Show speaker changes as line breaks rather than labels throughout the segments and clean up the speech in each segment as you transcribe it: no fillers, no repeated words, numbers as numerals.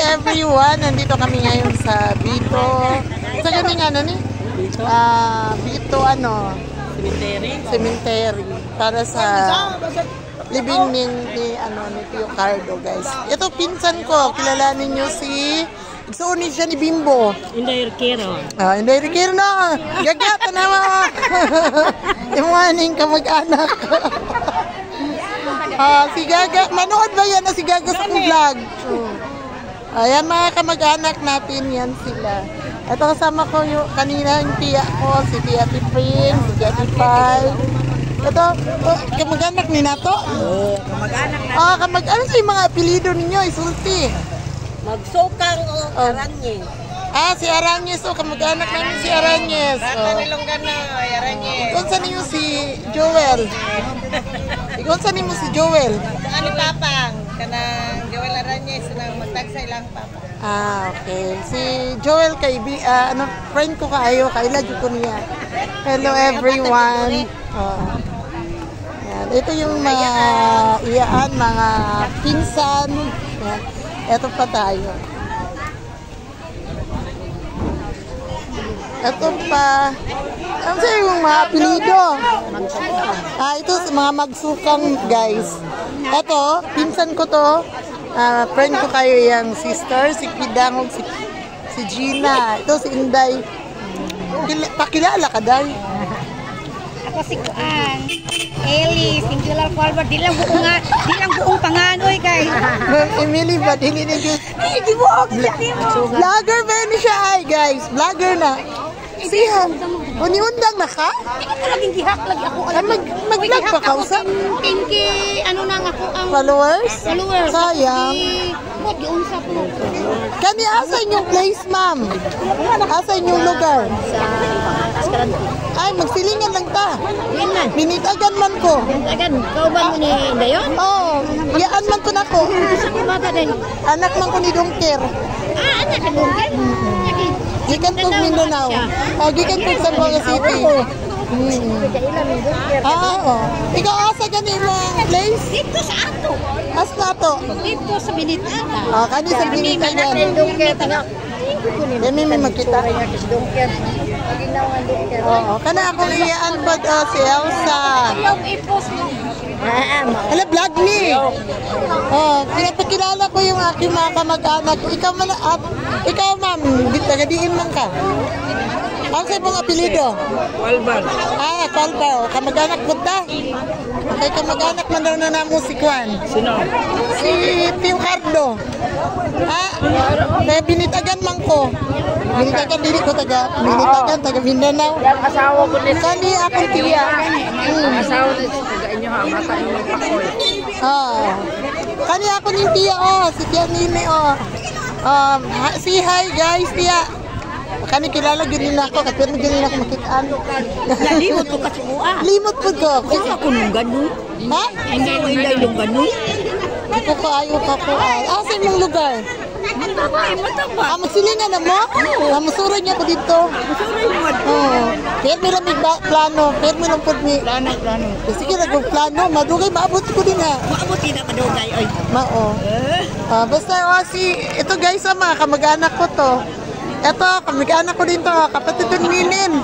everyone, nandito kami ngayon sa Bito. Sa ganing ano ni? Bito ano? Cemetery. Para sa living ni Tio Cardo, guys. Ito pinsan ko, kilalanin niyo si Igsoon siya ni Bimbo.
Inday Riquero.
Inday Riquero na. Gagata na mo. Yung maning kamag-anak. Si Gaga, manood ba yan na si Gaga sa vlog? Ayan mga kamag-anak natin, yan sila. Ito kasama ko yung kanina yung tiya ko, si Tia Tipring, si Tia Tipay. Ito, kamag-anak ni Nato?
Kamag-anak na.
Kamag-anak si mga apelido ninyo, isulti.
Magsukang o Aranyes.
Si Aranyes, kamag-anak namin si Aranyes.
Rata nilong gana, Aranyes.
Ikon sa ninyo si Joel. Ikon sa ninyo si Joel.
Ano papang? Kanang Joel Aranyes, nang magtagsa ilang papa.
Okay. Si Joel kay friend ko kaayo, kailagyo ko niya. Hello everyone. Yan. Ito yung mga iyaan, mga pinsan. Yan. Ito pa tayo. Ito pa. Ano sa yung mga apelido? Ito sa mga magsukang, guys. Ito, pinsan ko to. Friend ko kayo yung sister, si Pidangog, si Gina. Ito si Inday. Pakilala ka, Day?
Ako si Kuan. Eli, singular forward. Di lang buong panganoy, guys.
Emily ba? Dili na yun.
Di buong.
Vlogger ba yun siya, ay, guys? Vlogger na. Siya. Uniundang na ka?
Hindi ko laging gihak lagi ako.
Mag-vlog pa ka usa?
Pinky, ano nang ako ang
Followers?
followers.
Sayang.
Huwag giunsa po.
Kani asa inyong place, ma'am? Asa inyong lugar? Ay, magsilingan lang ta.
Yan man.
Binitagan man ko.
Agad, kauban mo ni Dayon?
Yaan man ko na ko.
Bata din.
Anak man ko ni Dongker.
Anak ka doon.
Gikan ko Mindanao. Gikan ko sa Buanga City. Ikaw asa gani mong place?
Dito sa ato.
As na to?
Dito sa Binitata.
Kani sa Binitagan. Dami may magkita. Kana akong iyaan pa si Elsa.
I-post mo.
Hala, vlog ni. Pinapakilala ko yung aking mga kamag-anak. Ikaw ma'am, tagadiin man ka. Ano sa ibang apelido?
Walbar.
Walbar. Kamag-anak po ta. Okay, kamag-anak man daw na namo si Juan.
Sino?
Si Tio Cardo. Kaya binitagan man ko. Binitagan, dili ko taga Mindanao.
Asawa ko din.
Kani akong tiya.
Asawa din. Taga inyo ha. Mata inyo pakoy.
Kani ako ni tiya, si Tia Nini, say hi guys, tiya. Kani kilala gini na ako, kapit mo gini na ako makitaan.
Limot ko katsuwa.
Limot po ko.
Kung ako nung gano'n.
Ha?
Hindi ko inday nung gano'n.
Hindi ko kaayo ka po. Sa inyong lugar?
Mataba.
Magsilingan na mo? Masuroy niya ko dito.
Masuroy mo.
Kaya may lamig plano. Kaya may lang po ni...
Plano.
Sige, nag-plano. Madugay, maabot ko din ha.
Maabot din na madugay. Ay.
Basta ito guys, mga kamag-anak ko to. Ito, kamag-anak ko din to. Kapatid ko nilin.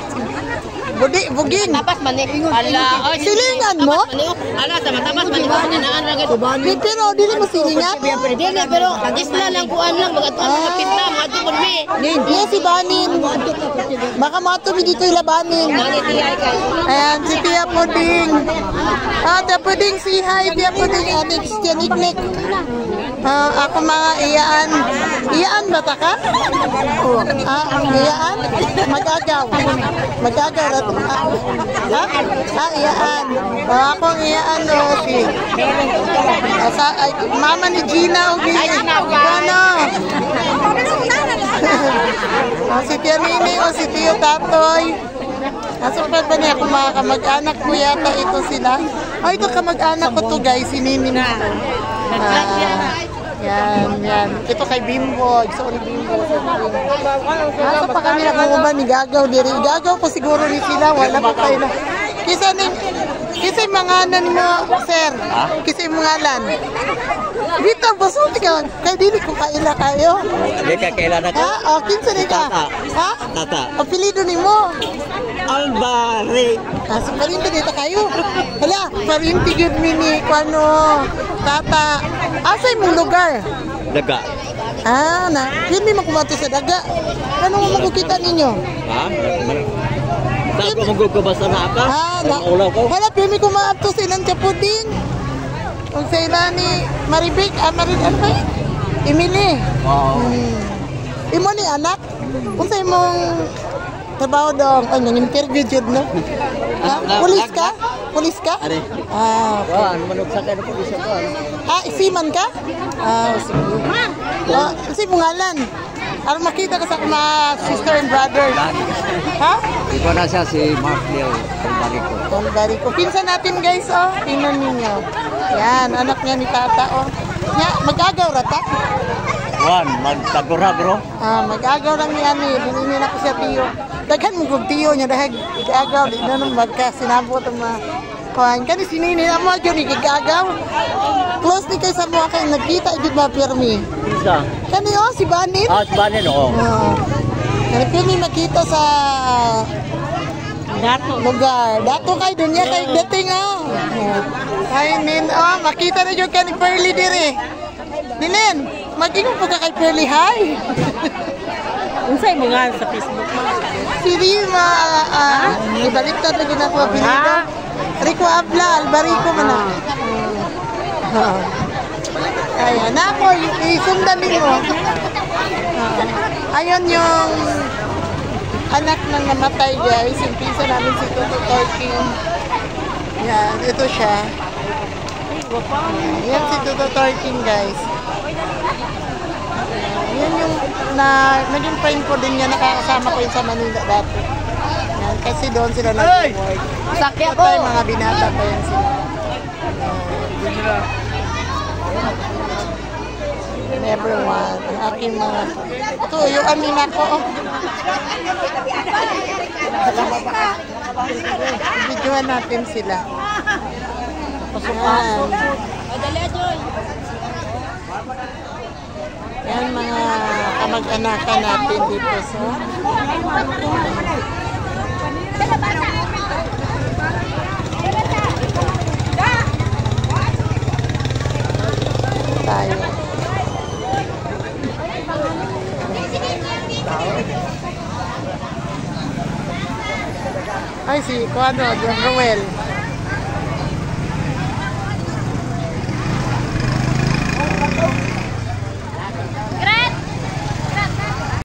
Buging.
Tapas manik. Ala.
Silingan mo?
Ala, tapas manik. Nanaan lang ito.
Pero, dili mo silingan?
Dili, pero isla lang kuan lang. Magatuan mga pitna. Mga tukon mi.
Hindi, si Banin. Baka matumi dito ilabanin. Ayan, si Tia Puding. Tia Puding, si hi. Tia Puding, Tia Niknik. Ako mga iyaan. Iyaan ba ta ka? Iyaan? Magagaw. Magagaw. Iyaan. Akong iyaan si mama ni Gina. Si Tia Nini o si Tio Tatoy. Nasupad ba niya kung mga kamag-anak ko yata ito sila? Ito kamag-anak ko to guys, si Nini na. Yan. Ito kay Bimbo. Sorry, Bimbo. Asa pa kami nakumuban ni Gagaw diri. Gagaw ko siguro ni sila. Wala pa tayo na. Kisa ning Kisay manganan mo, sir. Kisay mangalan. Dito, basuti ka. Kaya dili ko kaila kayo.
Hindi ka kailan ako?
Ha? O, kinsa ni ka?
Tata.
Ha?
Tata.
Apelido ni mo.
Albari.
Kasi parinti dito kayo. Hala, parinti yun mini ano, tata. Asay mong lugar?
Daga.
Ah, na. Yun may makumato sa daga. Ano mo makukita ninyo?
Ha? Saan ko magugubasa na ka?
Ah, na.
Ulaw ko?
Hala, pili ko maapto silang Chapudin. Kung sila ni Maribik, ano ba yun? Emily.
Oo.
Imo ni anak? Kung sa imong trabaho dong, ano, interview jud no? Ha? Pulis ka? Pulis ka?
Are.
Ah,
Ano manok sa kayo po isa ko?
ah, isiman ka? Ah, sige. Oh, kasi bungalan. Ano makita ka sa mga sister and brother? Ha?
Ikaw na siya si Mark Neal Albari ko.
Albari ko. Pinsan natin guys, oh. Tingnan ninyo. Yan, anak niya ni tata, oh. Nya, mag-agaw rata?
Juan, magtagura bro.
Ah, mag-agaw lang niya ni. Bininin ako siya tiyo. Daghan mo kong tiyo niya dahil mag-agaw. Di na nung magkasinabot ang mga kuhan. Kani sininin na mo, yun, igagaw. Close ni kayo sa mga kayo nagkita, ibig ba pirmi?
Isa.
Kani, oh, si Banin.
Ah, si Banin, oo.
Kani pirmi makita sa lugar. Dato kayo, dun niya kayo dating, oh. Ay, nin, oh, makita na yun kani Pearly dire. Ninin, mag-ingon po ka kay Pearly, hi.
Unsay mo nga sa Facebook mo?
Si Rima, ibaliktad na ginagawa pinito. Rico Abla, Albarico man na. Ayan, ako, isundan mo. Ayun yung anak ng namatay guys. Yung pisa namin si Toto Torking. Yan, ito siya. Yan si Toto Torking guys. Yan yung naging friend ko din yan. Nakakasama ko yun sa Manila dati. Yan, kasi doon sila nag-work.
Sakya
Ito yung mga binata pa yan sila. Everyone, ang aking mga... Ito, yung amin ako. Videoan natin sila. Yan. Yan mga kamag-anakan natin dito sa... tayo. Ay, si Kuano, John Roel.